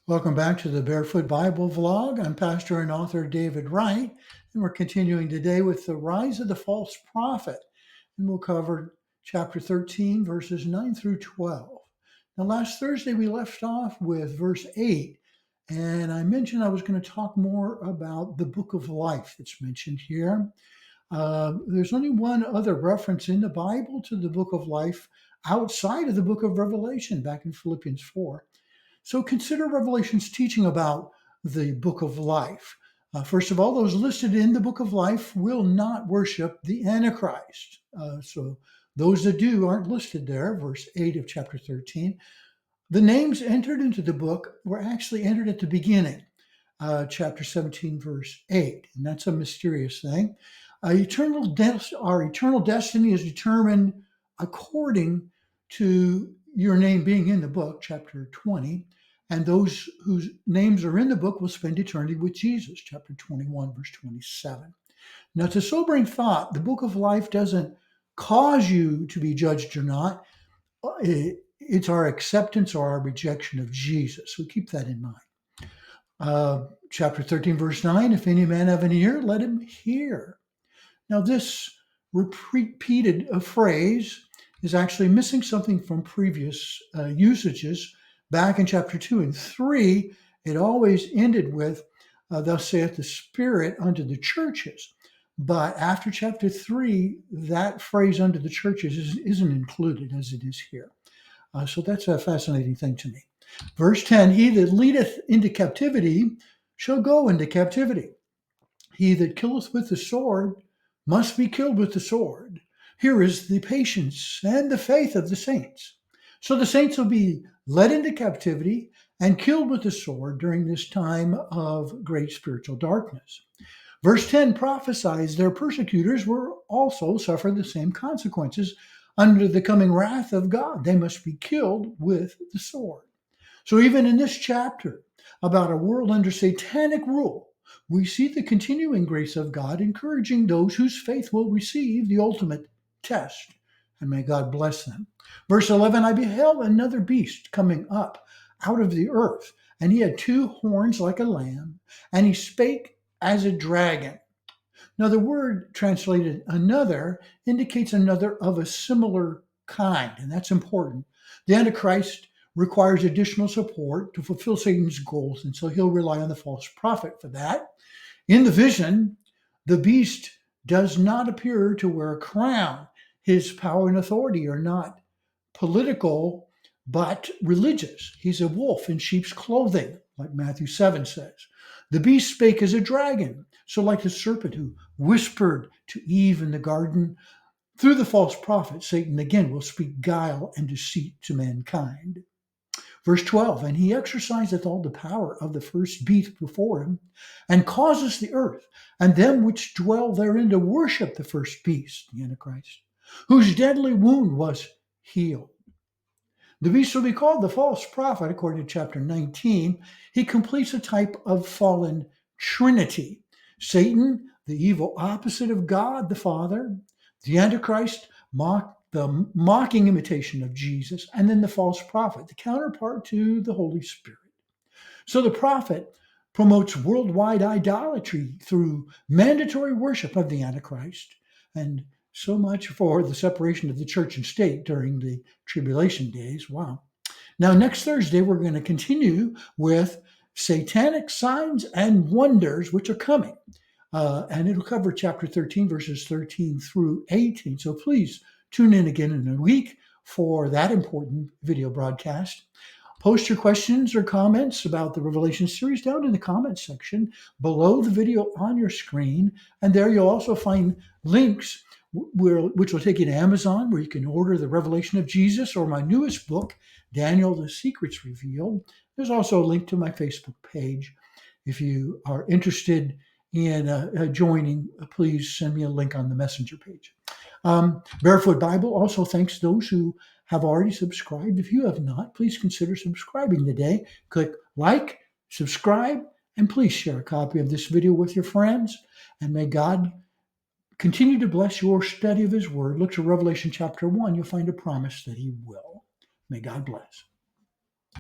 Welcome back to the Barefoot Bible Vlog. I'm pastor and author David Wright, and we're continuing today with the rise of the false prophet. And we'll cover chapter 13, verses 9 through 12. Now, last Thursday we left off with verse 8, and I mentioned I was going to talk more about the book of life that's mentioned here. There's only one other reference in the Bible to the book of life outside of the book of Revelation, back in Philippians 4. So consider Revelation's teaching about the book of life. First of all, those listed in the book of life will not worship the Antichrist. So those that do aren't listed there, verse 8 of chapter 13. The names entered into the book were actually entered at the beginning, chapter 17, verse 8. And that's a mysterious thing. Our eternal destiny is determined according to your name being in the book, chapter 20. And those whose names are in the book will spend eternity with Jesus, chapter 21, verse 27. Now, it's a sobering thought. The book of life doesn't cause you to be judged or not. It's our acceptance or our rejection of Jesus. So keep that in mind. Chapter 13, verse 9, if any man have an ear, let him hear. Now, this repeated phrase is actually missing something from previous usages. Back in chapter 2 and 3, it always ended with, thus saith the Spirit unto the churches. But after chapter 3, that phrase unto the churches isn't included as it is here. So that's a fascinating thing to me. Verse 10, he that leadeth into captivity shall go into captivity. He that killeth with the sword must be killed with the sword. Here is the patience and the faith of the saints. So the saints will be led into captivity and killed with the sword during this time of great spiritual darkness. Verse 10 prophesies their persecutors will also suffer the same consequences under the coming wrath of God. They must be killed with the sword. So even in this chapter about a world under satanic rule, we see the continuing grace of God encouraging those whose faith will receive the ultimate test. And may God bless them. Verse 11, I beheld another beast coming up out of the earth, and he had two horns like a lamb, and he spake as a dragon. Now, the word translated another indicates another of a similar kind, and that's important. The Antichrist requires additional support to fulfill Satan's goals, and so he'll rely on the false prophet for that. In the vision, the beast does not appear to wear a crown. His power and authority are not political, but religious. He's a wolf in sheep's clothing, like Matthew 7 says. The beast spake as a dragon, so like the serpent who whispered to Eve in the garden. Through the false prophet, Satan again will speak guile and deceit to mankind. Verse 12, and he exerciseth all the power of the first beast before him, and causes the earth and them which dwell therein to worship the first beast, the Antichrist, whose deadly wound was healed. The beast will be called the false prophet, according to chapter 19. He completes a type of fallen trinity. Satan, the evil opposite of God the Father, the Antichrist, the mocking imitation of Jesus, and then the false prophet, the counterpart to the Holy Spirit. So the prophet promotes worldwide idolatry through mandatory worship of the Antichrist, and so much for the separation of the church and state during the tribulation days. Wow. Now, next Thursday, we're going to continue with satanic signs and wonders which are coming. And it'll cover chapter 13, verses 13 through 18. So please tune in again in a week for that important video broadcast. Post your questions or comments about the Revelation series down in the comments section below the video on your screen. And there you'll also find links which will take you to Amazon, where you can order the Revelation of Jesus, or my newest book, Daniel, the Secrets Revealed. There's also a link to my Facebook page. If you are interested in joining, please send me a link on the messenger page. Barefoot Bible also thanks those who have already subscribed. If you have not, please consider subscribing today. Click like, subscribe, and please share a copy of this video with your friends. And may God continue to bless your study of his word. Look to Revelation chapter 1. You'll find a promise that he will. May God bless.